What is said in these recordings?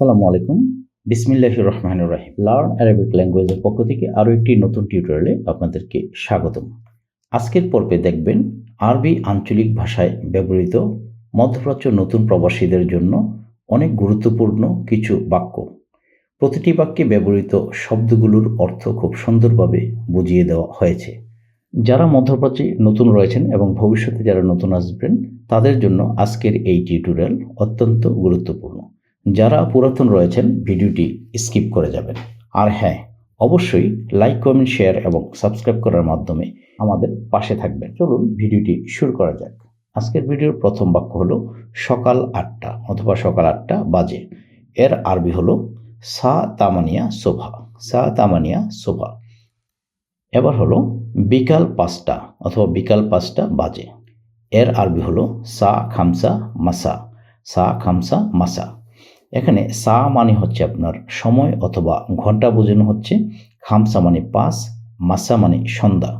আসসালামু আলাইকুম। বিসমিল্লাহির রহমানির রহিম। লার্ন অ্যারাবিক ল্যাঙ্গুয়েজের পক্ষ থেকে আরও একটি নতুন টিউটোরিয়ালে আপনাদেরকে স্বাগতম। আজকের পর্বে দেখবেন আরবি আঞ্চলিক ভাষায় ব্যবহৃত মধ্যপ্রাচ্য নতুন প্রবাসীদের জন্য অনেক গুরুত্বপূর্ণ কিছু বাক্য। প্রতিটি বাক্যে ব্যবহৃত শব্দগুলোর অর্থ খুব সুন্দরভাবে বুঝিয়ে দেওয়া হয়েছে। যারা মধ্যপ্রাচ্যে নতুন রয়েছেন এবং ভবিষ্যতে যারা নতুন আসবেন তাদের জন্য আজকের এই টিউটোরিয়াল অত্যন্ত গুরুত্বপূর্ণ। যারা পুরাতন রয়েছেন ভিডিওটি স্কিপ করে যাবেন। আর হ্যাঁ, অবশ্যই লাইক, কমেন্ট, শেয়ার এবং সাবস্ক্রাইব করার মাধ্যমে আমাদের পাশে থাকবেন। চলুন ভিডিওটি শুরু করা যাক। আজকের ভিডিওর প্রথম বাক্য হলো সকাল 8টা অথবা সকাল 8টা বাজে। এর আরবি হলো সা তামানিয়া সোভা। সা তামানিয়া সোভা। এবার হলো বিকাল 5টা অথবা বিকাল 5টা বাজে। এর আরবি হলো সা খামসা মাসা। সা খামসা মাসা। এখানে সা মানে হচ্ছে আপনার সময় অথবা ঘন্টা বোঝানো হচ্ছে, খামসা মানে 5, মাসা মানে সন্ধ্যা।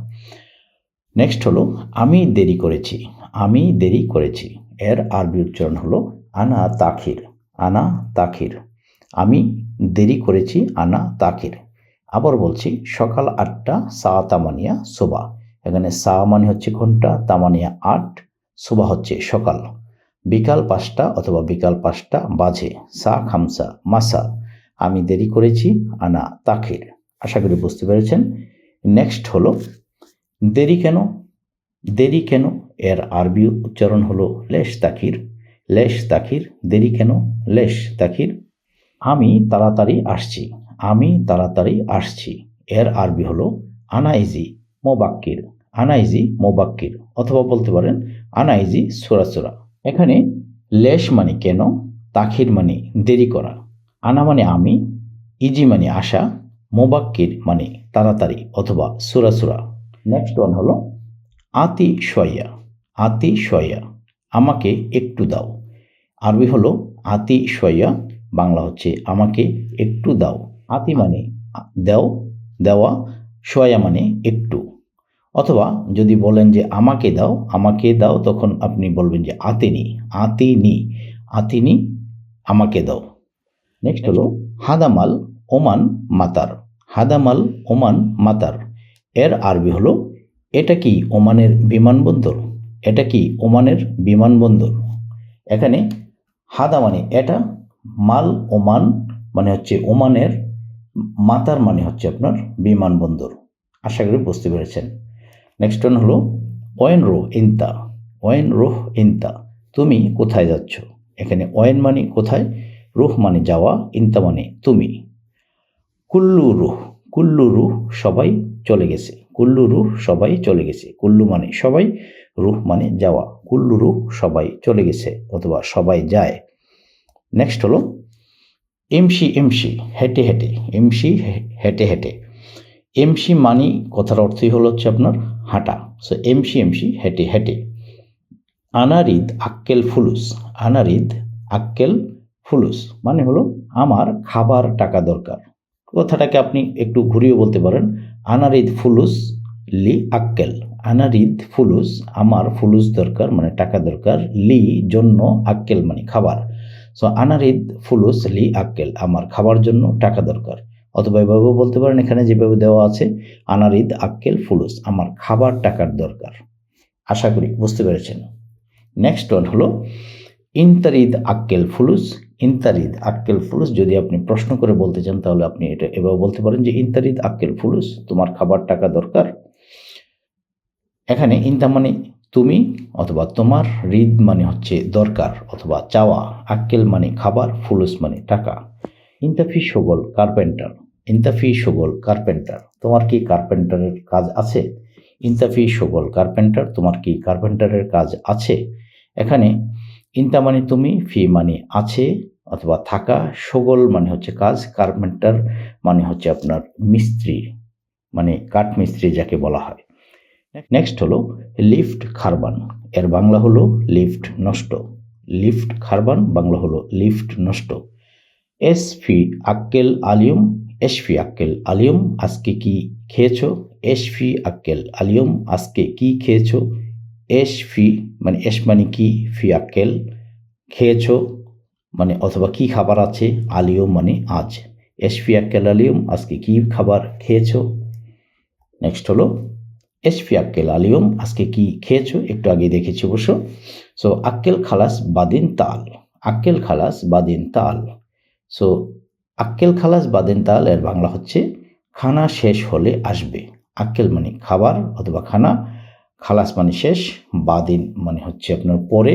নেক্সট হলো আমি দেরি করেছি। আমি দেরি করেছি। এর আরবি উচ্চারণ হলো আনা তাখির। আনা তাখির। আমি দেরি করেছি, আনা তাখির। আবার বলছি সকাল 8টা সা তামানিয়া সোবা। এখানে সা মানে হচ্ছে ঘন্টা, তামানিয়া 8, সোবা হচ্ছে সকাল। বিকাল 5টা অথবা বিকাল 5টা বাজে। সা খামসা মাসা। আমি দেরি করেছি, আনা তাখির। আশা করি বুঝতে পেরেছেন। নেক্সট হলো দেরি কেন। দেরি কেন এর আরবি উচ্চারণ হলো লেশ তাখির। লেশ তাখির। দেরি কেন, লেশ তাখির। আমি তাড়াতাড়ি আসছি। আমি তাড়াতাড়ি আসছি। এর আরবি হলো আনাইজি মোবাক্কির। আনাইজি মোবাক্কির অথবা বলতে পারেন আনাইজি সোরাসোরা। এখানে লেশ মানে কেন, তাখির মানে দেরি করা, আনা মানে আমি, ইজি মানে আসা, মোবাক্কির মানে তাড়াতাড়ি অথবা সুরাসুরা। নেক্সট ওয়ান হলো আতি শয়া। আতি শয়া। আমাকে একটু দাও। আরবি হলো আতি শয়া, বাংলা হচ্ছে আমাকে একটু দাও। আতি মানে দাও, দেওয়া, শয়া মানে একটু। অথবা যদি বলেন যে আমাকে দাও, আমাকে দাও, তখন আপনি বলবেন যে আতিনি। আতিনি। আতিনি আমাকে দাও। নেক্সট হলো হাদামাল ওমান মাতার। হাদামাল ওমান মাতার। এর আরবি হলো এটা কি ওমানের বিমানবন্দর। এটা কি ওমানের বিমানবন্দর। এখানে হাদা মানে এটা, মাল ওমান মানে হচ্ছে ওমানের, মাতার মানে হচ্ছে আপনার বিমানবন্দর। আশা করি বুঝতে পেরেছেন। নেক্সট ওয়ান হলো ওয়েন রো ইন্তা। ওয়েন রোহ ইন্তা। তুমি কোথায় যাচ্ছ। এখানে ওয়েন মানে কোথায়, রুহ মানে যাওয়া, ইন্তা মানে তুমি। কুল্লু রুহ। কুল্লু রুহ সবাই চলে গেছে। কুল্লু রুহ সবাই চলে গেছে। কুল্লু মানে সবাই, রুহ মানে যাওয়া। কুল্লু রুহ সবাই চলে গেছে অথবা সবাই যায়। নেক্সট হলো এমসি এমসি হেঁটে হেঁটে। এমসি হেঁটে হেঁটে। এমসি মানি কথার অর্থই হলো হচ্ছে আপনার হাঁটা। সো এমসি এমসি হেঁটে হেঁটে। আনারিদ আক্কেল ফুলুস। আনারিদ আক্কেল ফুলুস মানে হলো আমার খাবার টাকা দরকার। কথাটাকে আপনি একটু ঘুরিয়ে বলতে পারেন আনারিদ ফুলুস লি আক্কেল। আনারিদ ফুলুস আমার ফুলুস দরকার মানে টাকা দরকার, লি জন্য, আক্কেল মানে খাবার। সো আনারিদ ফুলুস লি আক্কেল আমার খাবার জন্য টাকা দরকার। অথবা এভাবেও বলতে পারেন এখানে যেভাবে দেওয়া আছে আনারিদ আক্কেল ফুলুস আমার খাবার টাকার দরকার। আশা করি বুঝতে পেরেছেন। নেক্সট ওয়ান হলো ইন্তারিদ আক্কেল ফুলুস। ইন্তারিদ আক্কেল ফুলুস যদি আপনি প্রশ্ন করে বলতে চান তাহলে আপনি এটা এভাবে বলতে পারেন যে ইন্তারিদ আক্কেল ফুলুস তোমার খাবার টাকা দরকার। এখানে ইন্তা মানে তুমি অথবা তোমার, রিদ মানে হচ্ছে দরকার অথবা চাওয়া, আক্কেল মানে খাবার, ফুলুস মানে টাকা। ইন্তাফি শোগল কার্পেন্টার। ইন্তাফি শোগল কার্পেন্টার তোমার কি কার্পেন্টারের কাজ আছে। ইন্তাফি শোগল কার্পেন্টার তোমার কি কার্পেন্টারের কাজ আছে। এখানে ইন্তা মানে তুমি, ফি মানে আছে অথবা থাকা, শোগল মানে হচ্ছে কাজ, কার্পেন্টার মানে হচ্ছে আপনার মিস্ত্রি মানে কাঠ মিস্ত্রি যাকে বলা হয়। নেক্সট হলো লিফট খারবান। এর বাংলা হলো লিফট নষ্ট। লিফট খারবান বাংলা হলো লিফট নষ্ট। এসফি আক্কেল আলিয়ম। এসফি আক্কেল আলিয়ম আজকে কি খেয়েছো। এসফি আক্কেল আলিয়ম আজকে কি খেয়েছো। এসফি মানে এস মানে কি, ফি আক্কেল খেয়েছো, মানে অথবা কি খাবার আছে, আলিয়ম মানে আজ। এশফি আক্কেল আলিয়ম, আজকে কি খাবার খেয়েছো। নেক্সট হলো এশফি আক্কেল আলিয়ম, আজকে কি খেয়েছো, একটু আগে দেখেছি অবশ্য। সো আক্কেল খালাস বাদিন তাল, আক্কেল খালাস বাদিন তাল। সো আক্কেল খালাস বাদিন তাল এর বাংলা হচ্ছে খানা শেষ হলে আসবে। আক্কেল মানে খাবার অথবা খানা, খালাস মানে শেষ, বাদিন মানে হচ্ছে আপনার পরে,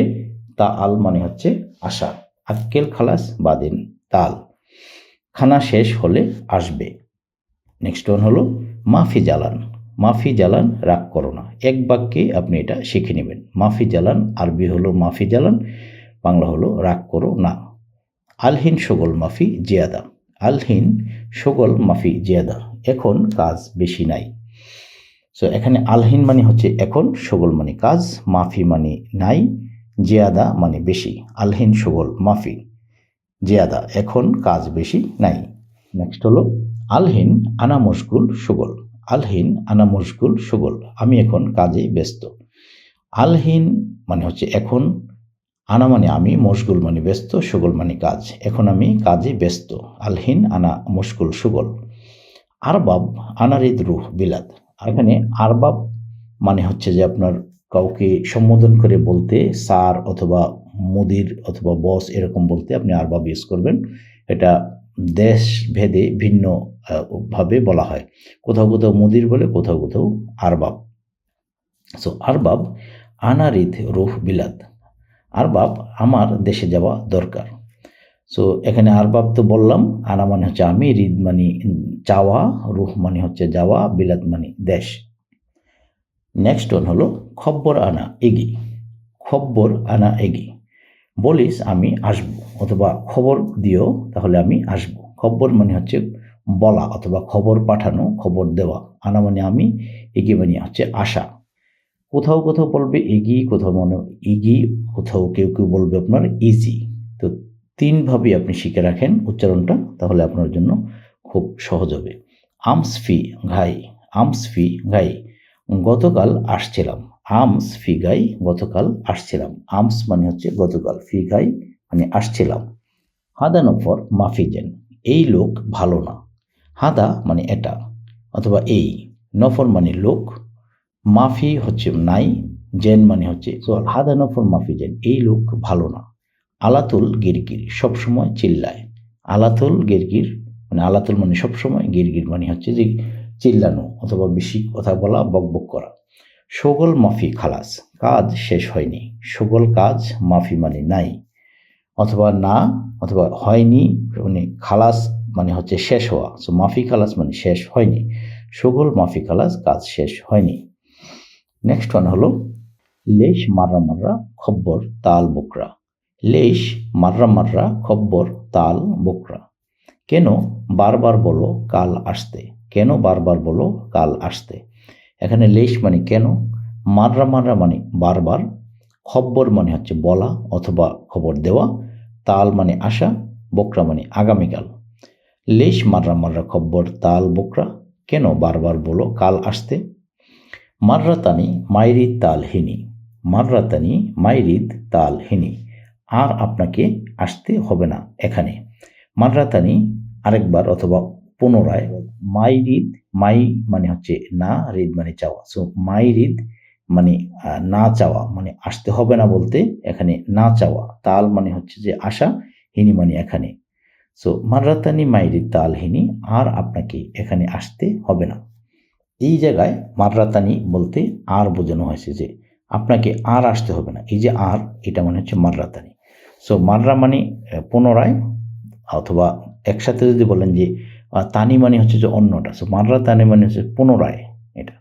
তাল মানে হচ্ছে আসা। আক্কেল খালাস বাদিন তাল, খানা শেষ হলে আসবে। নেক্সট ওয়ান হলো মাফি জ্বালান, মাফি জ্বালান রাগ করো না। এক বাক্যে আপনি এটা শিখে নেবেন। মাফি জ্বালান আরবি হলো মাফি জ্বালান, বাংলা হলো রাগ করো না। আলহিন শগল মাফি জিয়াদা, আলহিন শগল মাফি জিয়াদা, এখন কাজ বেশি নাই। সো এখানে আলহিন মানে হচ্ছে এখন, শগল মানে কাজ, মাফি মানে নাই, জিয়াদা মানে বেশি। আলহিন শগল মাফি জিয়াদা, এখন কাজ বেশি নাই। নেক্সট হলো আলহিন আনা মশগুল শগল, আলহিন আনা মশগুল শগল, আমি এখন কাজে ব্যস্ত। আলহিন মানে হচ্ছে এখন, আনা মানে আমি, মশগুল মানে ব্যস্ত, শগল মানে কাজ, এখন আমি কাজে ব্যস্ত। আলহিন আনা মশগুল শগল। আরবাব আনারিদ রুহ বিলাদ, এখানে আরবাব মানে হচ্ছে যে আপনার কাউকে সম্বোধন করে বলতে, স্যার অথবা মুদির অথবা বস এরকম বলতে আপনি আরবাব ইউজ করবেন। এটা দেশ ভেদে ভিন্ন ভাবে বলা হয়, কোথাও কোথাও মুদির বলে, কোথাও কোথাও আরবাব। সো আরবাব আনারিদ রুহ বিলাদ, আরবাব আমার দেশে যাওয়া দরকার। সো এখানে আরবাব তো বললাম, আনা মানে হচ্ছে আমি, রিদ মানে চাওয়া, রুহ মানে হচ্ছে যাওয়া, বিলাদ মানে দেশ। নেক্সট ওয়ান হলো খব্বর আনা এগি, খব্বর আনা এগি, বলিস আমি আসব অথবা খবর দিও তাহলে আমি আসব। খব্বর মানে হচ্ছে বলা অথবা খবর পাঠানো, খবর দেওয়া। আনা মানে আমি, এগি মানে হচ্ছে আশা। কোথাও কোথাও বলবে এগি, কোথাও মানে ইগি, কোথাও কেউ কেউ বলবে আপনার ইজি। তো তিনভাবে আপনি শিখে রাখেন উচ্চারণটা, তাহলে আপনার জন্য খুব সহজ হবে। আমস ফি ঘাই, আমস ফি ঘাই, গতকাল আসছিলাম। আমস ফি গাই, গতকাল আসছিলাম। আমস মানে হচ্ছে গতকাল, ফি গাই মানে আসছিলাম। হাদা নফর মাফিজেন, এই লোক ভালো না। হাদা মানে এটা অথবা এই, নফর মানে লোক, মাফি হচ্ছে নাই, জেন মানে হচ্ছে হাদা নফর মাফি জেন, এই লোক ভালো না। আলাতুল গিরগির, সবসময় চিল্লায়। আলাতুল গিরগির মানে আলাতুল মানে সবসময়, গিরগির মানে হচ্ছে যে চিল্লানো অথবা বেশি কথা বলা, বকবক করা। শগল মাফি খালাস, কাজ শেষ হয়নি। শগল কাজ, মাফি মানে নাই অথবা না অথবা হয়নি, মানে খালাস মানে হচ্ছে শেষ হওয়া। সো মাফি খালাস মানে শেষ হয়নি, শগল মাফি খালাস কাজ শেষ হয়নি। নেক্সট ওয়ান হলো লেশ মাররা মাররা খব্বর তাল বকরা, লেশ মাররা মাররা খব্বর তাল বকরা, কেন বারবার বলো কাল আসতে, কেন বারবার বলো কাল আসতে। এখানে লেশ মানে কেন, মাররা মাররা মানে বারবার, খব্বর মানে হচ্ছে বলা অথবা খবর দেওয়া, তাল মানে আশা, বকরা মানে আগামীকাল। লেশ মাররা মাররা খব্বর তাল বকরা, কেন বারবার বলো কাল আসতে। মাররাতানি মাইরিদ তাল হিনি, মাররাতানি মাইরিদ তাল হিনি, আর আপনাকে আসতে হবে না এখানে। মাররাতানি আরেকবার অথবা পুনরায়। মাইরিদ, মাই মানে হচ্ছে না, রিদ মানে চাওয়া। সো মাইরিদ মানে না চাওয়া, মানে আসতে হবে না বলতে এখানে না চাওয়া। তাল মানে হচ্ছে যে আশা, হিনি মানে এখানে। সো মাররাতানি মাইরিদ তাল হিনি, আর আপনাকে এখানে আসতে হবে না। এই জায়গায় মাররাতানি বলতে আর বোঝানো হয়েছে যে আপনাকে আর আসতে হবে না। এই যে আর, এটা মানে হচ্ছে মাররাতানি। সো মাররা মানে পুনরায়, অথবা একসাথে যদি বলেন যে তানি মানে হচ্ছে যে অন্যটা। সো মাররাতানি মানে হচ্ছে পুনরায়। এটা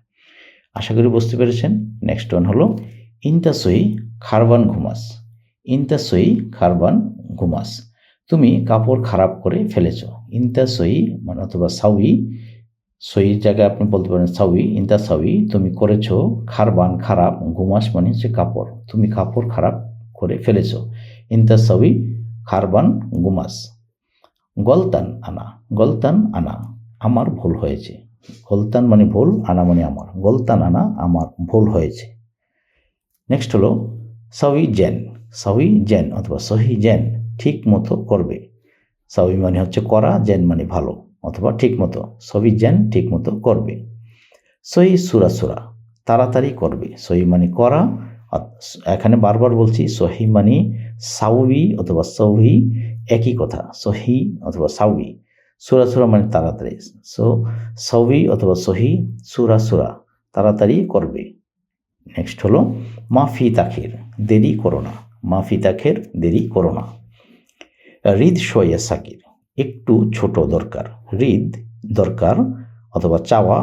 আশা করি বুঝতে পেরেছেন। নেক্সট ওয়ান হলো ইনতাসই খারবান ঘুমাস, ইনতাসই খারবান ঘুমাস, তুমি কাপড় খারাপ করে ফেলেছ। ইনতাসই মানে অথবা সাউই, সইয়ের জায়গায় আপনি বলতে পারেন সাউই, ইনতা সাউই তুমি করেছো, খারবান খারাপ, ঘুমাস মানে হচ্ছে কাপড়, তুমি কাপড় খারাপ করে ফেলেছ। ইনতা সাউই খারবান ঘুমাস। গলতান আনা, গলতান আনা আমার ভুল হয়েছে। গলতান মানে ভুল, আনা মানে আমার। গলতান আনা আমার ভুল হয়েছে। নেক্সট হলো সাউই জেন, সাউই জেন অথবা সহি জেন, ঠিক মতো করবে। সাউই মানে হচ্ছে করা, জেন মানে ভালো অথবা ঠিক মতো। সবই জেন ঠিক মতো করবে। সই সুরা সুরা তাড়াতাড়ি করবে। সই মানে করা, এখানে বারবার বলছি সহি মানে সাউই অথবা সহি একই কথা, সহি অথবা সাউই। সুরা সুরা মানে তাড়াতাড়ি। সো সহি অথবা সহি সুরা সুরা তাড়াতাড়ি করবে। নেক্সট হলো মাফি তাখির দেরি করো না। মাফি তাখির দেরি করো না। রিদ শোয়া সাকির একটু ছোট দরকার। রিদ দরকার অথবা চাওয়া,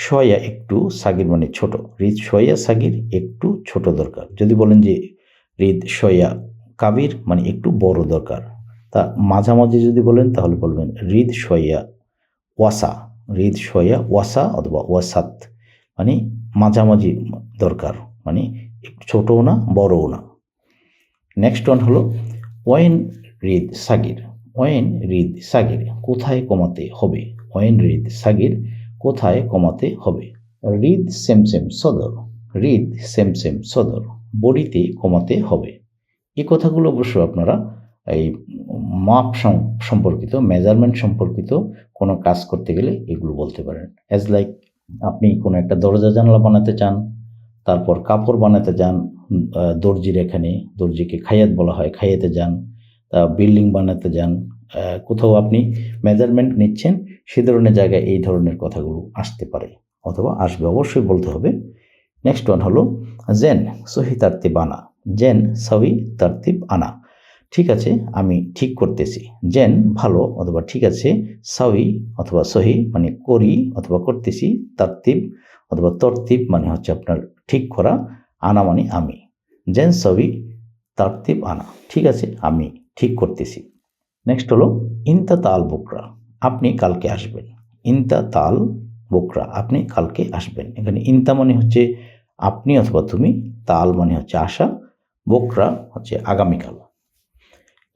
শোয়া একটু, সাগির মানে ছোট। রিদ শোয়া সাগির একটু ছোট দরকার। যদি বলেন যে রিদ শোয়া কাবির মানে একটু বড় দরকার, তা মাঝামাঝি যদি বলেন তাহলে বলবেন রিদ শোয়া ওয়াসা। রিদ শোয়া ওয়াসা অথবা ওয়াসাত মানে মাঝামাঝি দরকার, মানে একটু ছোটও না বড়ও না। নেক্সট ওয়ান হলো ওয়েন রিদ সাগির। ওয়েন রিদ সাগির কোথায় কমাতে হবে। ওয়েন রিদ সাগির কোথায় কমাতে হবে। রিদ সেম সেম সদর। রিদ সেম সেম সদর বডিতে কমাতে হবে। এই কথাগুলো অবশ্য আপনারা এই মাপ সম্পর্কিত, মেজারমেন্ট সম্পর্কিত কোনো কাজ করতে গেলে এগুলো বলতে পারেন। অ্যাজ লাইক আপনি কোনো একটা দরজা জানলা বানাতে চান, তারপর কাপড় বানাতে যান, দর্জির এখানে দর্জিকে খাইয়াত বলা হয়, খাইয়াতে যান, বিল্ডিং বানাতে যান, কোথাও আপনি মেজারমেন্ট নিচ্ছেন, সে ধরনের জায়গায় এই ধরনের কথাগুলো আসতে পারে অথবা আসবে, অবশ্যই বলতে হবে। নেক্সট ওয়ান হলো জেন সহি তারতিব আনা। জেন সহি তারতিব আনা ঠিক আছে আমি ঠিক করতেছি। জেন ভালো অথবা ঠিক আছে, সহি অথবা সহি মানে করি অথবা করতেছি, তারতিব অথবা তরতিব মানে হচ্ছে আপনার ঠিক করা, আনা মানে আমি। জেন সহি তারতিব আনা ঠিক আছে আমি ঠিক করতেছি। নেক্সট হলো ইনতা তাল বুকরা আপনি কালকে আসবেন। ইনতা তাল বুকরা আপনি কালকে আসবেন। এখানে ইনতা মানে হচ্ছে আপনি অথবা তুমি, তাল মানে হচ্ছে আশা, বুকরা হচ্ছে আগামীকাল।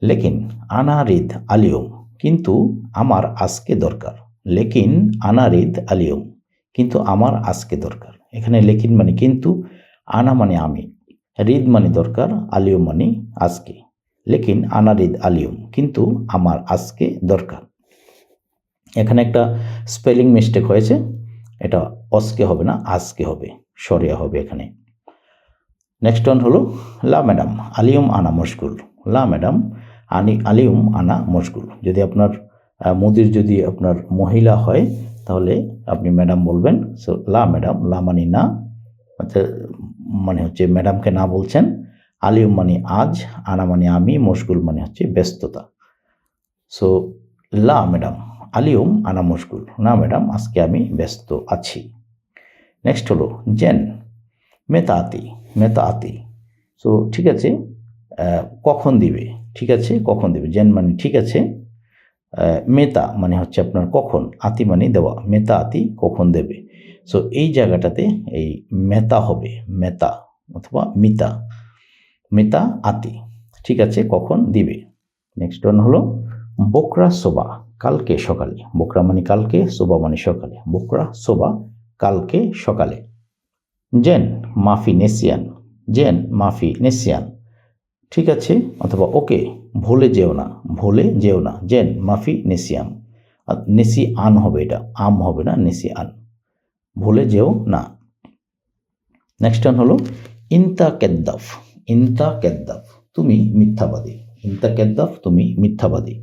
লেকিন আনা রিদ আলিয়ম কিন্তু আমার আজকে দরকার। লেকিন আনা রিদ আলিয়ম কিন্তু আমার আজকে দরকার। এখানে লেকিন মানে কিন্তু, আনা মানে আমি, রিদ মানে দরকার, আলিয়ম মানে আজকে। লেকিন আনা রিদ আলিয়ম কিন্তু আমার আজকে দরকার। এখানে একটা স্পেলিং মিস্টেক হয়েছে, এটা অজকে হবে না, আজকে হবে, সরিয়া হবে এখানে। নেক্সট ওয়ান হলো লা ম্যাডাম আলিয়ম আনা মশগুল। লা ম্যাডাম আলিয়ম আনা মশগুল। যদি আপনার মুদির যদি আপনার মহিলা হয় তাহলে আপনি ম্যাডাম বলবেন। সো লা ম্যাডাম, লা মানে না, মানে হচ্ছে ম্যাডামকে না বলছেন। আলিয়ম মানে আজ, আনা মানে আমি, মশগুল মানে হচ্ছে ব্যস্ততা। সো লা ম্যাডাম আলিয়ম আনা মশগুল, না ম্যাডাম আজকে আমি ব্যস্ত আছি। নেক্সট হলো জেন মেতা আতি। মেতা আতি সো ঠিক আছে কখন দিবে, ঠিক আছে কখন দিবে। জেন মানে ঠিক আছে, মেতা মানে হচ্ছে আপনার কখন, আতি মানে দেওয়া, মেতা আতি কখন দেবে। সো এই জায়গাটাতে এই মেতা হবে, মেতা অথবা মিতা, মেতা আতি ঠিক আছে কখন দিবে। নেক্সট ওয়ান হলো বোকরা সোবা কালকে সকালে। বোকরা মানে কালকে, সোবা মানে সকালে। বোকরা সোবা কালকে সকালে। জেন মাফি নেসিয়ান। জেন মাফি নেসিয়ান ঠিক আছে অথবা ওকে ভুলে যেও না, ভুলে যেও না। জেন মাফি নেসিয়ান, নেসি আন হবে, এটা আম হবে না, নেসি আন, ভুলে যেও না। নেক্সট ওয়ান হলো ইনতা কেদ্দাফ। ইনতা কেদ্দাফ তুমি মিথ্যাবাদী। ইনতা কেদ্দাফ তুমি মিথ্যাবাদী।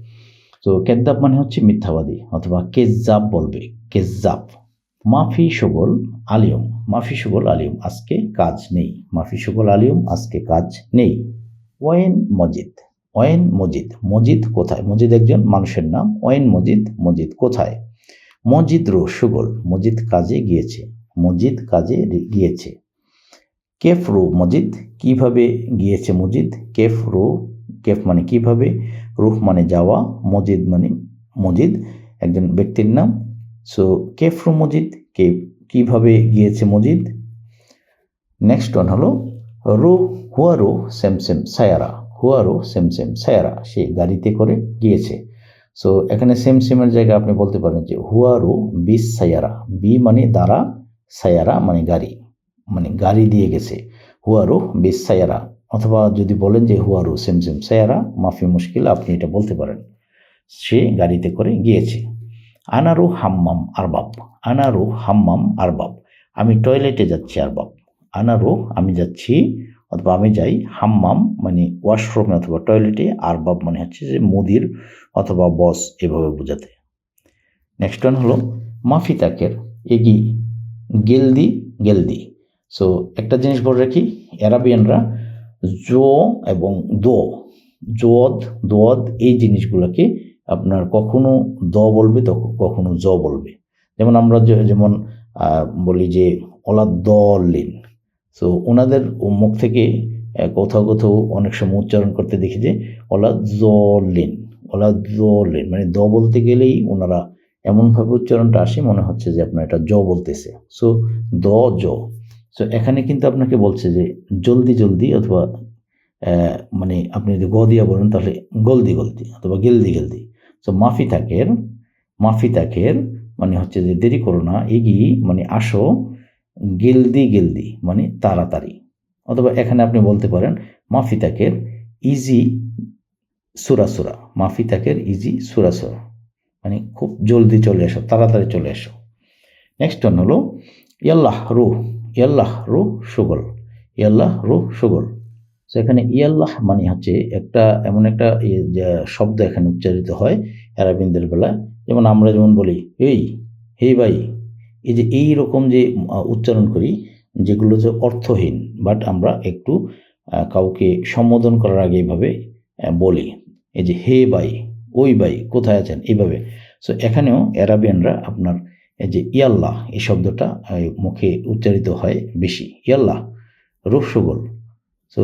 তো কেদ্দাফ মানে হচ্ছে মিথ্যাবাদী অথবা কেজ্জাব বলবে, কেজ্জাব। মাফি সুগল আলিয়ম। মাফি সুগল আলিয়ম আজকে কাজ নেই। মাফি সুগল আলিয়ম আজকে কাজ নেই। ওয়েন মজিদ। ওয়েন মজিদ, মজিদ কোথায়। মজিদ একজন মানুষের নাম। ওয়েন মজিদ, মজিদ কোথায়। মজিদ রো সুগল, মজিদ কাজে গিয়েছে। মজিদ কাজে গিয়েছে। কেফ রো মজিদ কিভাবে গিয়েছে মজিদ। কেফ রো, কেফ মানে কিভাবে, রুহ মানে যাওয়া, মজিদ মানে মজিদ একজন ব্যক্তির নাম। সো কেফ রো মজিদ কিভাবে গিয়েছে মজিদ। নেক্সট ওয়ান হলো রো হুয়ারো সেম সেম সায়ারা। হুয়ারো সেম সেম সায়ারা সে গাড়িতে করে গিয়েছে। সো এখানে সেম সেমের জায়গায় আপনি বলতে পারেন যে হুয়ারো বিস সায়ারা। বি মানে দ্বারা, সায়ারা মানে গাড়ি, মানে গাড়ি দিয়ে গেছে। হুয়ারো বিস সায়ারা অথবা যদি বলেন যে হুয়ারু সেম সেম সায়ারা মাফি মুশকিল, আপনি এটা বলতে পারেন সে গাড়িতে করে গিয়েছে। আনারু হাম্মাম আরবাব, আনারু হাম্মাম আরবাব, আমি টয়লেটে যাচ্ছি আরবাব। আনারু আমি যাচ্ছি অথবা আমি যাই, হাম্মাম মানে ওয়াশরুমে অথবা টয়লেটে, আরবাব মানে হচ্ছে যে মুদির অথবা বস, এভাবে বোঝাতে। নেক্সট ওয়ান হলো মাফি তাকের এগি গেলদি গেলদি। সো একটা জিনিস বলে রাখি, অ্যারাবিয়ানরা জো এবং দো, জোয়াদ দোয়াদ এই জিনিসগুলোকে আপনার কখনো দ বলবে তো কখনো জ বলবে। যেমন আমরা যেমন বলি যে ওলা দলিন, সো ওনাদের মুখ থেকে কোথাও কোথাও অনেক সময় উচ্চারণ করতে দেখি যে ওলা জলিন, ওলা জলিন, মানে দ বলতে গেলেই ওনারা এমনভাবে উচ্চারণটা আসে মনে হচ্ছে যে আপনার এটা জ বলতেছে। সো দ জ। সো এখানে কিন্তু আপনাকে বলছে যে জলদি জলদি, অথবা মানে আপনি যদি গ দিয়া বলেন তাহলে গলদি গলদি অথবা গেলদি গেলদি। সো মাফি তাকের মানে হচ্ছে যে দেরি করো না, এগি মানে আসো, গেলদি গেলদি মানে তাড়াতাড়ি। অথবা এখানে আপনি বলতে পারেন মাফি তাকের ইজি সুরাসুরা, মাফি তাকের ইজি সুরাসুরা মানে খুব জলদি চলে এসো, তাড়াতাড়ি চলে এসো। নেক্সট ওয়ান হলো ইয়াল্লাহ রুহ সুগল, ইয়াল্লাহ রুহ সুগল। সো এখানে ইয়াল্লাহ মানে হচ্ছে একটা এমন একটা শব্দ এখানে উচ্চারিত হয় অ্যারাবিনদের বেলা। যেমন আমরা যেমন বলি এই হে ভাই, এই যে এইরকম যে উচ্চারণ করি যেগুলো যে অর্থহীন, বাট আমরা একটু কাউকে সম্বোধন করার আগে এইভাবে বলি, এই যে হে ভাই, ওই ভাই, কোথায় আছেন, এইভাবে। সো এখানেও অ্যারাবিয়ানরা আপনার এই যে ইয়াল্লাহ এই শব্দটা মুখে উচ্চারিত হয় বেশি, ইয়াল্লাহ রুহ সুগল। সো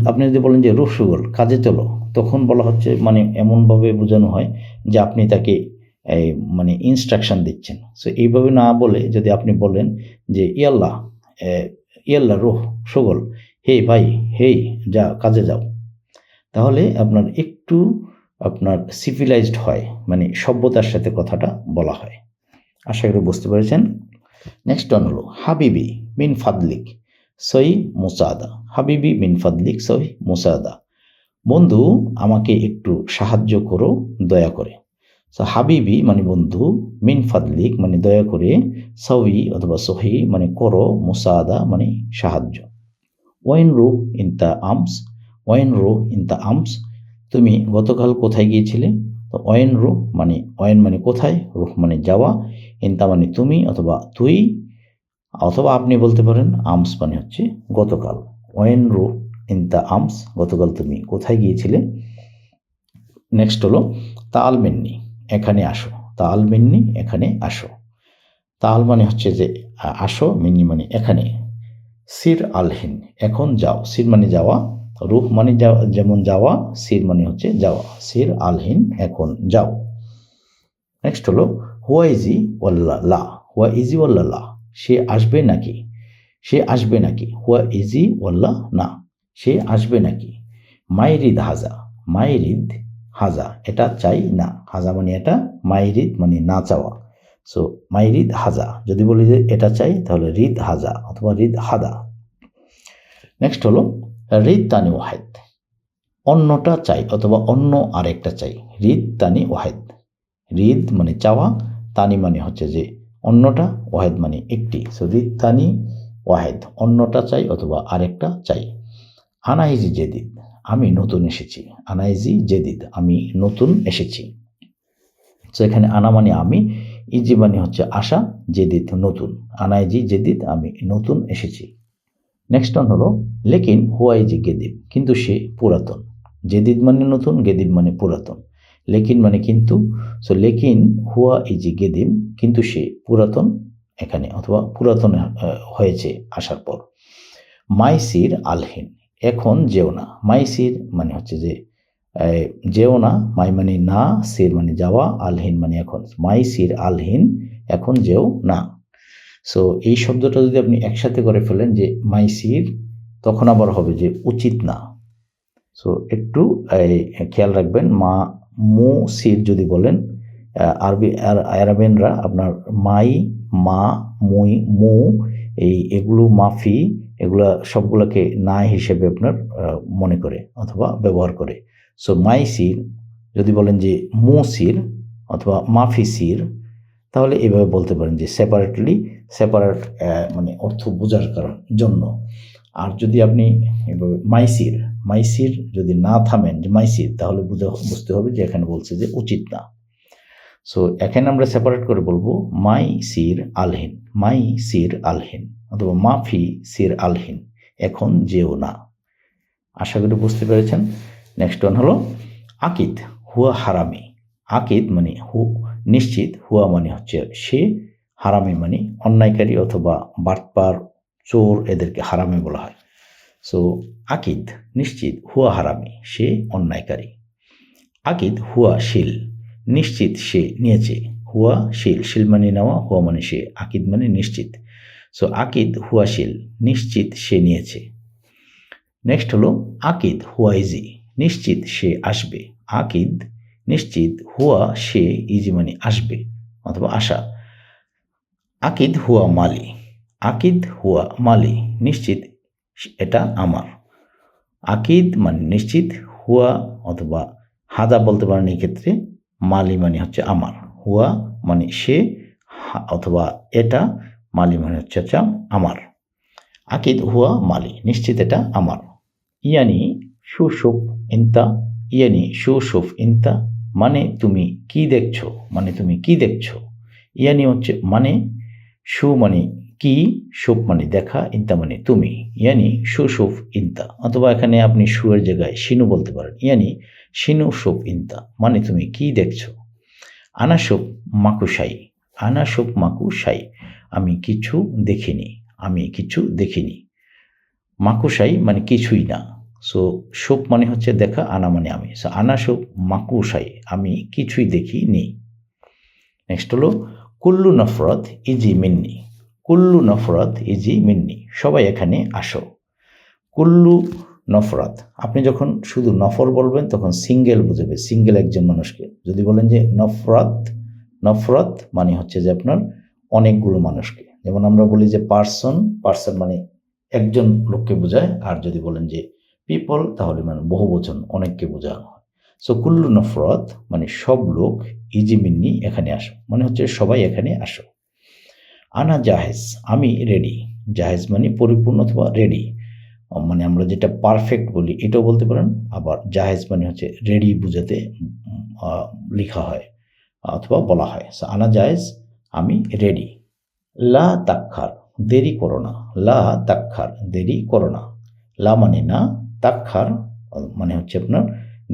আপনি যদি বলেন যে রুহ সুগল কাজে চলো, তখন বলা হচ্ছে মানে এমনভাবে বোঝানো হয় যে আপনি তাকে মানে ইনস্ট্রাকশন দিচ্ছেন। সো এইভাবে না বলে যদি আপনি বলেন যে ইয়াল্লাহ রুহ সুগল, হে ভাই, হেই যা কাজে যাও, তাহলে আপনার একটু আপনার সিভিলাইজড হয়, মানে সভ্যতার সাথে কথাটা বলা হয়। আশা করি বুঝতে পেরেছেন। নেক্সট ওয়ান হলো হাবিবি মিন ফাদলিক সই মুসাদা, হাবিবি মিন ফাদলিক সই মুসাদা, বন্ধু আমাকে একটু সাহায্য করো দয়া করে। সো হাবিবি মানে বন্ধু, মিন ফাদলিক মানে দয়া করে, সই অথবা সহি মানে করো, মুসাদা মানে সাহায্য। ওয়াইন রু ইন দ্য আর্মস, ওয়াইন রু ইন দ্য আর্মস, তুমি গতকাল কোথায় গিয়েছিলে? তো ওয়াইন রু মানে ওয়াইন মানে কোথায়, রুহ মানে যাওয়া, ইনতা মানে তুমি অথবা তুই, অথবা আপনি বলতে পারেন আর্মস মানে হচ্ছে গতকাল। ওয়াইন রু ইন দ্য আর্মস, গতকাল তুমি কোথায় গিয়েছিলে। নেক্সট হলো তাল মিন্নি, এখানে আসো, তাল মিন্নি এখানে আসো। তাল মানে হচ্ছে যে আসো, মিন্নি মানে এখানে। সির আলহিন এখন যাও, সির মানে যাওয়া, রুহ মানে যেমন যাওয়া, সির মানে হচ্ছে যাওয়া, সির আলহিন এখন যাও। নেক্সট হলো হুয়া ইজি ওয়াল্লা লা, হুয়া ইজি ওয়াল্লা লা, সে আসবে নাকি, সে আসবে নাকি, হুয়া ইজি ওয়াল্লা না, সে আসবে নাকি। মাইরিদ হাজা, মাইরিদ হাজা এটা চাই না, হাজা মানে এটা, মাইরিদ মানে না চাওয়া। সো মাইরিদ হাজা, যদি বলি যে এটা চাই তাহলে রিদ হাজা অথবা রিদ হাদা। নেক্সট হলো রিদ তানি ওয়াহেদ, অন্যটা চাই অথবা অন্য আরেকটা চাই, রিদ তানি ওয়াহেদ, রিদ মানে চাওয়া, তানি মানে হচ্ছে যে অন্যটা, ওয়াহেদ মানে একটি। সো রিদ তানি ওয়াহেদ অন্যটা চাই অথবা আরেকটা চাই। আনাইজি জেদিদ আমি নতুন এসেছি, আনাইজি জেদিদ আমি নতুন এসেছি। সো এখানে আনা মানে আমি, ইজি মানে হচ্ছে আসা, জেদিদ নতুন, আনাইজি জেদিদ আমি নতুন এসেছি। নেক্সট ওয়ান হলো লেকিন হুয়া ইজি গেদিব, কিন্তু সে পুরাতন। জেদিদ মানে নতুন, গেদিব মানে পুরাতন, লেকিন মানে কিন্তু। সো লেকিন হুয়া ইজি গেদিব, কিন্তু সে পুরাতন এখানে, অথবা পুরাতন হয়েছে আসার পর। মাইসির আলহিন এখন যেও না, মাইসির মানে হচ্ছে যে যেও না, মাই মানে না, সির মানে যাওয়া, আলহিন মানে এখন, মাইসির আলহিন এখন যেও না। সো এই শব্দটা যদি আপনি একসাথে করে ফেলেন যে মাইসির, তখন আবার হবে যে উচিত না। সো একটু খেয়াল রাখবেন, মা মু সির যদি বলেন, আরবিয়ানরা আপনার মাই, মা, মুই, মু এগুলো মাফি এগুলা সবগুলোকে না হিসেবে আপনার মনে করে অথবা ব্যবহার করে। সো মাইসির যদি বলেন যে মুসির অথবা মাফিসির, তাহলে এভাবে বলতে পারেন যে সেপারেট মানে অর্থ বোঝার জন্য। আর যদি আপনি এভাবে মাইসির যদি না থামেন যে মাইসির, তাহলে বুঝতে হবে যে এখানে বলছে যে উচিত না। সো এখানে আমরা সেপারেট করে বলবো মাইসির আলহিন অথবা মাফি সির আলহিন, এখন যেও না। আশা করি বুঝতে পেরেছেন। নেক্সট ওয়ান হলো আকিদ হুয়া হারামি। আকিদ মানে নিশ্চিত, হুয়া মানে হচ্ছে সে, হারামি মানে অন্যায়কারী অথবা বাটপার, চোর, এদেরকে হারামি বলা হয়। সো আকিদ নিশ্চিত, হুয়া হারামি সে অন্যায়কারী। আকিদ হুয়া শিল, নিশ্চিত সে নিয়েছে। হুয়া শিল মানে নেওয়া, হুয়া মানে সে, আকিদ মানে নিশ্চিত। সো আকিদ হুয়া শিল, নিশ্চিত সে নিয়েছে। নেক্সট হলো আকিদ হুয়া ইজি, নিশ্চিত সে আসবে। আকিদ নিশ্চিত, হুয়া সে, ইজি মানে আসবে অথবা আসা। আকিদ হুয়া মালি, নিশ্চিত এটা আমার। আকিদ মানে নিশ্চিত, হুয়া অথবা হাদা বলতে পারেন এই ক্ষেত্রে, মালি মানে হচ্ছে আমার। হুয়া মানে সে অথবা এটা, মালি মানে হচ্ছে আমার। আকিদ হুয়া মালি, নিশ্চিত এটা আমার। ইয়ানি সুশুফ ইন্তা, মানে তুমি কি দেখছো, ইয়ানি হচ্ছে মানে, সু মানে কি, শুফ মানে দেখা, ইন্তা মানে তুমি। ইয়ানি সুশুফ ইন্তা, অথবা এখানে আপনি সুয়ের জায়গায় শিনু বলতে পারেন। ইয়ানি শিনু শুফ ইন্তা, মানে তুমি কি দেখছো। আনা শুফ মাকুশাই, আমি কিছু দেখিনি। মাকুশাই মানে কিছুই না। সো শুফ মানে হচ্ছে দেখা, আনা মানে আমি। সো আনা শুফ মাকুশাই, আমি কিছুই দেখিনি। নেক্সট হলো কুল্লু নফরত ইজি মিন্নি, সবাই এখানে আসো। কুল্লু নফরত, আপনি যখন শুধু নফর বলবেন তখন সিঙ্গেল বুঝাবে, সিঙ্গেল একজন মানুষকে। যদি বলেন যে নফরত মানে হচ্ছে যে আপনার অনেকগুলো মানুষকে। যেমন আমরা বলি যে পার্সন মানে একজন লোককে বোঝায়। আর যদি বলেন যে পিপল, তাহলে মানে বহুবচন, অনেককে বোঝানো হয়। সো কুল্লু নফরত মানে সব লোক, ইজি মিন্নি এখানে আসো, মানে হচ্ছে সবাই এখানে আসো। আনা জাহেজ, আমি রেডি। জাহেজ মানে পরিপূর্ণ অথবা রেডি, মানে আমরা যেটা পারফেক্ট বলি এটাও বলতে পারেন। আবার জাহেজ মানে হচ্ছে রেডি বুঝাতে লেখা হয় অথবা বলা হয়। সো আনা জাহেজ, আমি রেডি। লা তাক্ষার, দেরি করো না। লা মানে না, তাক্ষার মানে হচ্ছে আপনার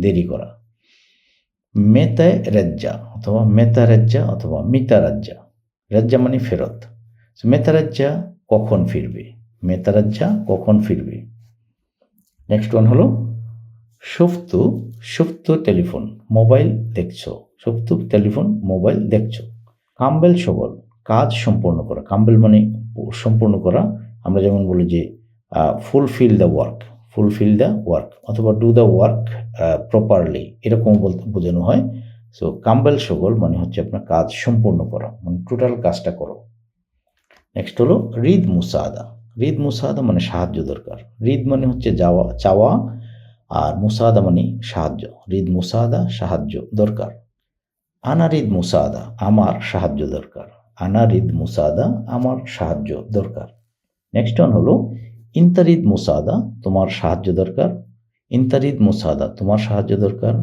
দেরি করা। মেতা রেজ্জা অথবা মিতা রাজ্জা মানে ফেরত। মেতা রাজ্জা কখন ফিরবে। নেক্সট ওয়ান হলো সুফতু টেলিফোন, মোবাইল দেখছো। কাম্বেল সবল, কাজ সম্পূর্ণ করা। কাম্বেল মানে সম্পূর্ণ করা। আমরা যেমন বলি যে ফুলফিল দ্য ওয়ার্ক অথবা ডু দ্য ওয়ার্ক প্রপারলি, এরকম বোঝানো হয়। সো কাম্বেল সবল মানে হচ্ছে আপনার কাজ সম্পূর্ণ করা, মানে টোটাল কাজটা করো। নেক্সট হলো রিদ মুসাদা মানে সাহায্য দরকার। রিদ মানে হচ্ছে চাওয়া, আর মুসাদা মানে সাহায্য। রিদ মুসাদা সাহায্য দরকার। আনা রিদ মুসাদা, আমার সাহায্য দরকার। নেক্সট ওয়ান হলো ইন্তারিদ মুসাদা, তোমার সাহায্য দরকার।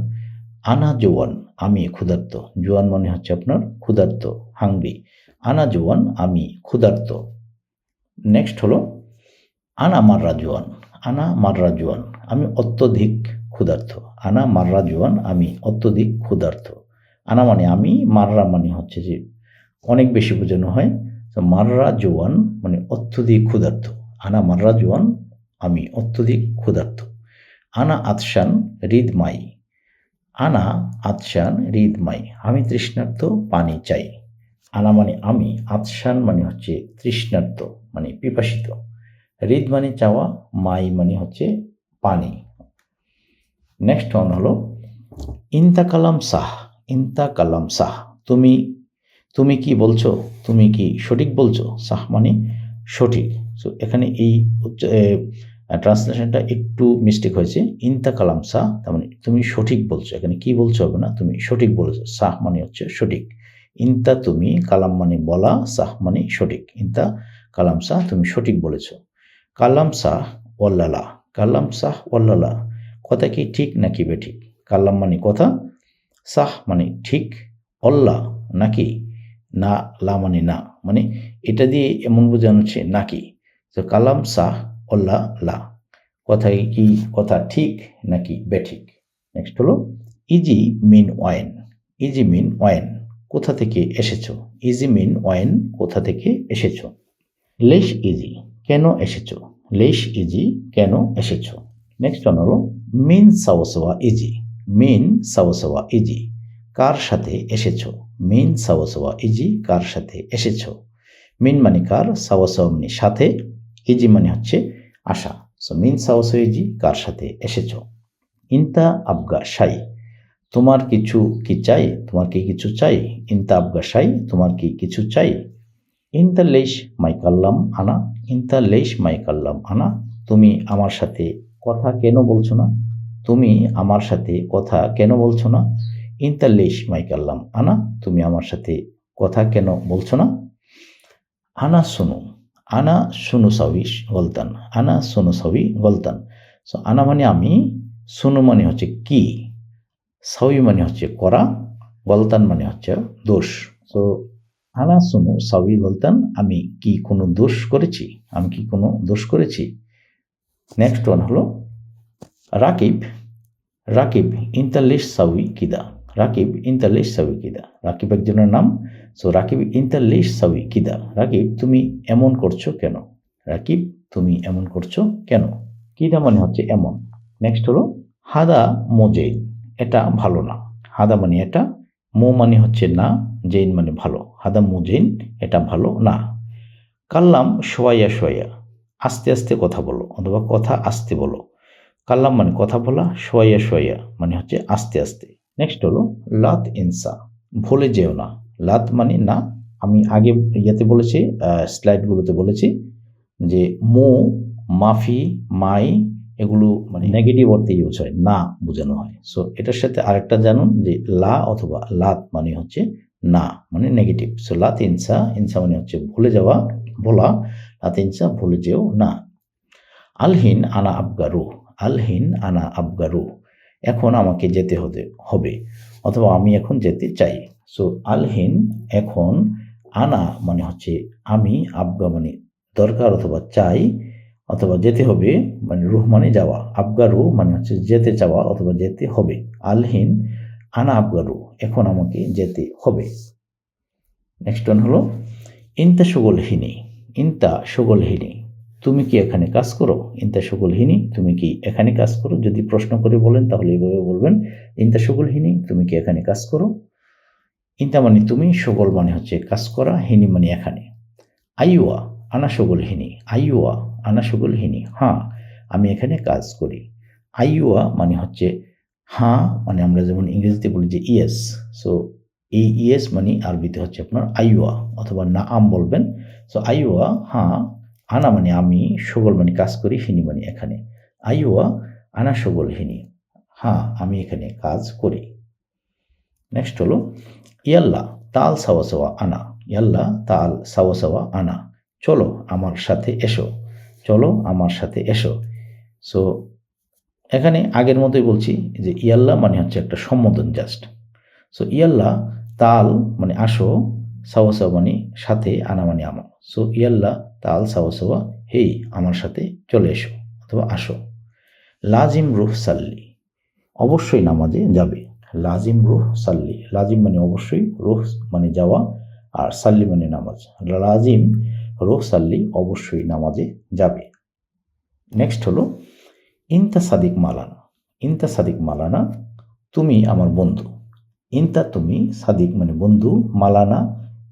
আনা জোয়ান, আমি ক্ষুধার্ত। জোয়ান মানে হচ্ছে আপনার ক্ষুধার্ত, হাংরি। আনা জোয়ান, আমি ক্ষুধার্ত। নেক্সট হলো আনা মাররা জোয়ান, আমি অত্যধিক ক্ষুধার্ত। আনা মানে আমি, মাররা মানে হচ্ছে যে অনেক বেশি বোঝানো হয়। মাররা জোয়ান মানে অত্যধিক ক্ষুধার্ত। আনা মাররা জোয়ান, আমি অত্যধিক ক্ষুধার্ত। আনা আতশান রিদ মাই, আমি তৃষ্ণার্ত, পানি চাই। আনা মানে আমি, আতশান মানে হচ্ছে তৃষ্ণার্ত মানে পিপাসিত। রিদ মানে চাওয়া, মাই মানে হচ্ছে পানি। নেক্সট ওয়ান হলো ইন্তা কালাম সাহ, তুমি কি বলছো, তুমি কি সঠিক বলছো। সাহ মানে সঠিক। সো এখানে এই ট্রান্সলেশনটা একটু মিস্টেক হয়েছে। ইনতা কালাম সাহ, তার মানে তুমি সঠিক বলছো। এখানে কি বলছো হবে না, তুমি সঠিক বলেছো। সাহ মানে হচ্ছে সঠিক। ইনতা তুমি, কালাম মানে বলা, সাহ মানে সঠিক। ইনতা কালাম সাহ, তুমি সঠিক বলেছো। কালাম সাহ ওয়াল্লালা, কালাম সাহ ওয়াল্লালা, কথা কি ঠিক নাকি বেঠিক? কালাম মানে কথা, সাহ মানে ঠিক, অল্লাহ নাকি, না লা মানে না, মানে এটা দিয়ে এমন বোঝানো হচ্ছে নাকি। তো কালাম সাহ অল্লাহ লা, কথায় কি কথা ঠিক নাকি বেঠিক। নেক্সট হলো ইজি মিন ওয়াইন, ইজি মিন ওয়াইন, কোথা থেকে এসেছো। ইজি মিন ওয়াইন, কোথা থেকে এসেছো। লেশ ইজি, কেন এসেছো। লেশ ইজি, কেন এসেছো। নেক্সট ওয়ান হলো মিন সাওয়াসাওয়া ইজি, মিন সাওয়াসাওয়া ইজি, কার সাথে এসেছো। মিন সাওয়াসাওয়া ইজি, কার সাথে এসেছো। মিন মানে কার, সাওয়াসাওয়া মানে সাথে, ইজি মানে হচ্ছে আসা। সো মিন সাওয়াসাওয়া ইজি, কার সাথে এসেছো। ইনতা আবগা শাই, তোমার কিছু কি চাই, তোমার কি কিছু চাই। ইনতা আবগা শাই, তোমার কি কিছু চাই। ইনতা লেশ মাই কাল্লাম আনা, ইনতা লেশ মাই কাল্লাম আনা, তুমি আমার সাথে কথা কেন বলছো না। তুমি আমার সাথে কথা কেন বলছো না। ইনতা লেশ মাই কাল্লাম আনা, তুমি আমার সাথে কথা কেন বলছো না। আনা শুনু, আনা শুনু সাউই গলতান, আনা শুনু সাউই গলতান। সো আনা মানে আমি, শুনু মানে হচ্ছে কি, সাউই মানে হচ্ছে করা, গলতান মানে হচ্ছে দোষ। সো আনা শুনু সাউই গলতান, আমি কি কোনো দোষ করেছি, আমি কি কোনো দোষ করেছি। নেক্সট ওয়ান হলো রাকিব, রাকিব ইন্তালিশ সাউই কিদা, রাকিব ইন্তালিশ সাউই কিদা, রাকিব একজনের নাম। সো রাকিব ইন্তালিশ সাউই কিদা, রাকিব তুমি এমন করছো কেন। রাকিব তুমি এমন করছো কেন। কিদা মানে হচ্ছে এমন। নেক্সট হলো হাদা মোজেইন, এটা ভালো না। হাদা মানে এটা, মো মানে হচ্ছে না, জেইন মানে ভালো। হাদা মোজেইন, এটা ভালো না। কাল্লাম শোয়াইয়া শোয়াইয়া, আস্তে আস্তে কথা বলো অথবা কথা আস্তে বলো। কাল্লাম মানে কথা বলা, শোয়াইয়া শোয়াইয়া মানে হচ্ছে আস্তে আস্তে। নেক্সট হলো লাত ইনসা, ভুলে যেও না। লাত মানে না, আমি আগে ইয়েতে বলেছি, স্লাইডগুলোতে বলেছি যে মো, মাফি, মাই এগুলো মানে নেগেটিভ অর্থে ইউজ হয়, না বোঝানো হয়। সো এটার সাথে আরেকটা জানুন যে লা অথবা লাত মানে হচ্ছে না, মানে নেগেটিভ। সো লাত ইনসা, ইনসা মানে হচ্ছে ভুলে যাওয়া, ভোলা। লাত ইনসা, ভুলে যেও না। আলহিন আনা আবগারু, আলহিন আনা আবগারু, এখন আমাকে যেতে হবে অথবা আমি এখন যেতে চাই। সো আলহিন এখন, আনা মানে হচ্ছে আমি, আবগা মানে দরকার অথবা চাই অথবা যেতে হবে, মানে রুহ মানে যাওয়া, আবগারু মানে হচ্ছে যেতে চাওয়া অথবা যেতে হবে। আলহিন আনা আবগারু, এখন আমাকে যেতে হবে। নেক্সট ওয়ান হলো ইনতা সুগলহিনী, ইনতা সুগলহিনী, তুমি কি এখানে কাজ করো। ইনতা সুগলহিনী, তুমি কি এখানে কাজ করো। যদি প্রশ্ন করে বলেন তাহলে এইভাবে বলবেন ইনতা সুগলহিনী, তুমি কি এখানে কাজ করো। ইনতা মানে তুমি, সুগল মানে হচ্ছে কাজ করা, হিনী মানে এখানে। আইওয়া আনা সুগলহিনী, আইওয়া আনা সুগলহিনী, হ্যাঁ আমি এখানে কাজ করি। আইওয়া মানে হচ্ছে হ্যাঁ, মানে আমরা যেমন ইংরেজিতে বলি যে ইয়েস। সো এই ইয়েস মানে আরবিতে হচ্ছে আপনার আইওয়া, অথবা না আম বলবেন। সো আইওয়া হ্যাঁ, আনা মানে আমি, সুগল মানে কাজ করি, হিনি মানে এখানে। আইওয়া আনা সুগল হিনি, হ্যাঁ আমি এখানে কাজ করি। নেক্সট হলো ইয়াল্লা তাল সাওয়া সাওয়া আনা, ইয়াল্লা তাল সাওয়া সাওয়া আনা, চলো আমার সাথে এসো, চলো আমার সাথে এসো। সো এখানে আগের মতোই বলছি যে ইয়াল্লা মানে হচ্ছে একটা সম্বোধন জাস্ট। সো ইয়াল্লা তাল মানে আসো, সাওয়া সাওয়া মানে সাথে, আনা মানে আমার। সো ইয়াল্লা তাল সাওয়া সাওয়া, হেই আমার সাথে চলে এসো অথবা আসো। লাজিম রুহ সাল্লি, অবশ্যই নামাজে যাবে। লাজিম রুহ সাল্লি, লাজিম মানে অবশ্যই, রুহ মানে যাওয়া, আর সাল্লি মানে নামাজ। লাজিম রুহ সাল্লি, অবশ্যই নামাজে যাবে। নেক্সট হলো ইনতা সাদিক মালানা, ইনতা সাদিক মালানা, তুমি আমার বন্ধু। ইনতা তুমি, সাদিক মানে বন্ধু, মালানা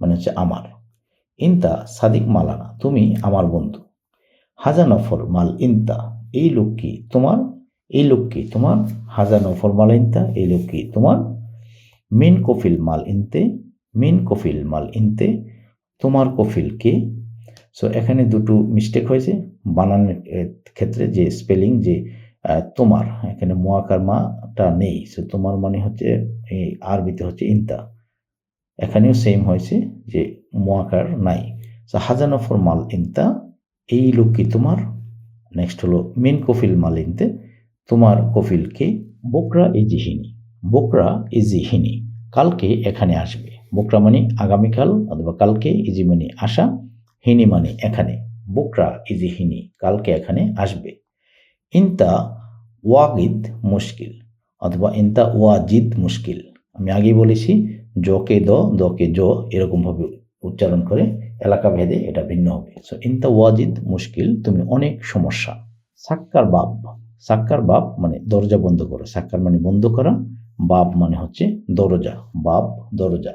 মানে হচ্ছে আমার। ইনতা সাদিক মালানা, তুমি আমার বন্ধু। হাজা নফর মাল ইনতা, এই লোক কি তোমার, এই লোক কি তোমার। হাজা নফর মাল ইনতা, এই লোক কি তোমার। মিন কফিল মাল ইনতে, মিন কফিল মাল ইনতে, তোমার কফিল কে। সো এখানে দুটো মিস্টেক হয়েছে বানানের ক্ষেত্রে, যে স্পেলিং, যে তোমার, এখানে মোয়াকার মাটা নেই। সো তোমার মানে হচ্ছে এই আরবিতে হচ্ছে ইনতা, এখানেও সেম হয়েছে যে মোয়াকার নাই। সো হাজানফর মাল ইনতা, এই লোক কি তোমার। নেক্সট হলো মিন কফিল মাল ইনতে, তোমার কফিলকে। বোকরা ইজিহিনি, বোকরা ইজিহিনি, কালকে এখানে আসবে। বোকরা মানে আগামীকাল অথবা কালকে, ইজি মানে আসা, হিনি মানে এখানে। বোকরা ইজিহিনি, কালকে এখানে আসবে। ইনতা ওয়াগিদ মুশকিল অথবা ইনতা ওয়াজিদ মুশকিল, আমি আগেই বলেছি জকে দকে জ এরকমভাবে উচ্চারণ করে এলাকা ভেদে এটা ভিন্ন হবে। সো ইনতা ওয়াজিদ মুশকিল, তুমি অনেক সমস্যা। সাক্কার বাব, সাক্কার বাব মানে দরজা বন্ধ করো, সাক্কার মানে বন্ধ করা, বাব মানে হচ্ছে দরজা, বাব দরজা।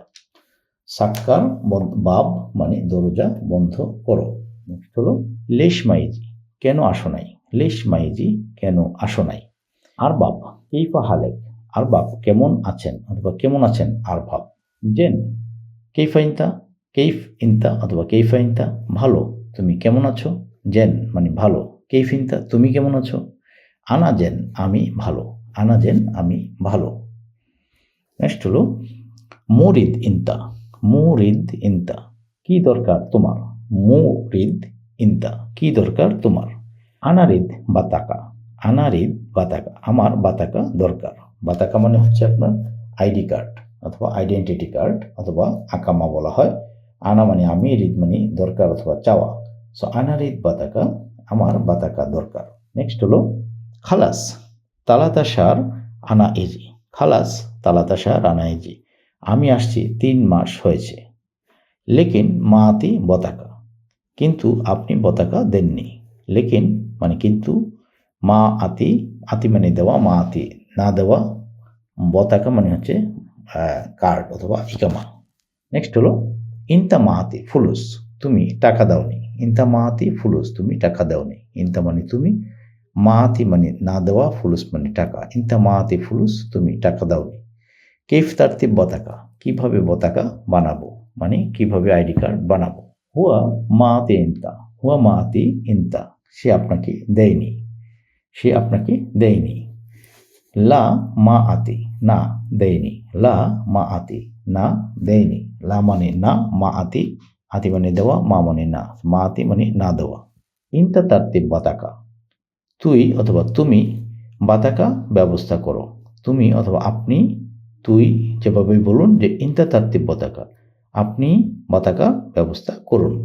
সাক্কার বাব মানে দরজা বন্ধ করো। নেক্সট হলো লেশ মাইজি, কেন আসো নাই। লেশ মাইজি, কেন আসো নাই। আর বাব কেইফা হালেক, আর বাব কেমন আছেন অথবা কেমন আছেন আর ভাব। জেন কেইফা ইনতা, কেইফ ইনতা অথবা কেইফা ইনতা, ভালো, তুমি কেমন আছো। জেন মানে ভালো, কেইফ ইনতা তুমি কেমন আছো। আনা জেন আমি ভালো, আনা জেন আমি ভালো। নেক্সট হলো মুরিদ ইনতা, মুরিদ ইনতা কি দরকার তোমার। মুরিদ ইনতা কি দরকার তোমার। আনারিদ বাতাকা, আনারিদ বাতাকা আমার বাতাকা দরকার। বাতাকা মানে হচ্ছে আপনার আইডি কার্ড অথবা আইডেন্টিটি কার্ড অথবা আকামা বলা হয়। আনা মানে আমি, রিদ মানে দরকার অথবা চাওয়া। সো আনারিদ বাতাকা, আমার বাতাকা দরকার। নেক্সট হলো খালাস তালাতা সার আনা ইজি, খালাস তালাতা সার আনা ইজি, আমি আসছি 3 মাস হয়েছে। লেকিন মাতি বতাকা, কিন্তু আপনি বতাকা দেননি। লেকিন মানে কিন্তু, মা আতি, আতি মানে দেওয়া, মা আতি না দেওয়া, বতাকা মানে হচ্ছে কার্ড অথবা ইকামা। নেক্সট হলো ইনতা মাহাতি ফুলুস, তুমি টাকা দাওনি। ইনতা মাহাতি ফুলুস, তুমি টাকা দাওনি। ইনতা মানে তুমি, মাহাতি মানে না দেওয়া, ফুলুস মানে টাকা। ইনতা মাহাতি ফুলুস, তুমি টাকা দাওনি। কেফ তারতিব বতাকা, কিভাবে বতাকা বানাবো, মানে কিভাবে আইডি কার্ড বানাবো। হুয়া মাহাতি ইনতা, হুয়া মাহাতি ইনতা, সে আপনাকে দেয়নি, সে আপনাকে দেয়নি। লা মা আতি, না দেয়নি। লা মা আতি, না দেয়নি। লা মানে না, মা আতি, আতি মানে দেওয়া, মা মানে না, মা আতি মানে না দেওয়া। ইনতা তারতিব বাতাকা, তুই অথবা তুমি বাতাকা ব্যবস্থা করো। তুমি অথবা আপনি, তুই যেভাবে বলুন যে ইনতা তারতিব বাতাকা, আপনি বাতাকা ব্যবস্থা করুন।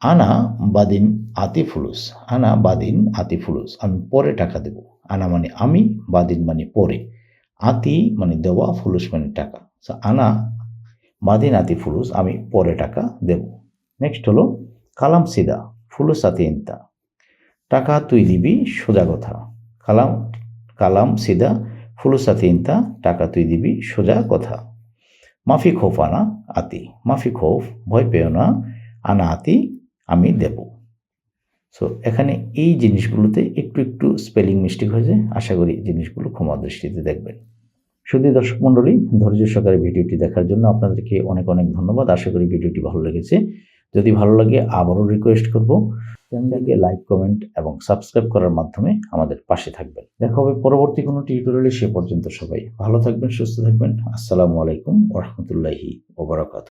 আনা বাদিন আতি ফুলুস, আনা বাদিন আতি ফুলুস, আমি পরে টাকা দেব। আনা মানে আমি, বাদিন মানে পরে, আতি মানে দেওয়া, ফুলুস মানে টাকা। আনা বাদিন আতি ফুলুস, আমি পরে টাকা দেব। নেক্সট হলো কালাম সিদা ফুলুস আতি ইনতা, টাকা তুই দিবি সোজা কথা। কালাম, কালাম সিদা ফুলুস আতি ইনতা, টাকা তুই দিবি সোজা কথা। মাফি খৌফ আনা আতি, মাফি খৌফ ভয় পেও না, আনা আতি আমি দেব। সো এখানে এই জিনিসগুলোতে একটু একটু স্পেলিং মিস্টেক হয়েছে, আশা করি জিনিসগুলো ক্ষমা দৃষ্টিতে দেখবেন। শুধু দর্শক মণ্ডলী, ধৈর্য সহকারে ভিডিওটি দেখার জন্য আপনাদেরকে অনেক অনেক ধন্যবাদ। আশা করি ভিডিওটি ভালো লেগেছে। যদি ভালো লাগে আবারও রিকোয়েস্ট করব, চ্যানেলটিকে লাইক, কমেন্ট এবং সাবস্ক্রাইব করার মাধ্যমে আমাদের পাশে থাকবেন। দেখা হবে পরবর্তী কোনো টিউটোরিয়ালে, সে পর্যন্ত সবাই ভালো থাকবেন, সুস্থ থাকবেন। আসসালামু আলাইকুম ওয়া রাহমাতুল্লাহি ওয়া বারাকাতুহু।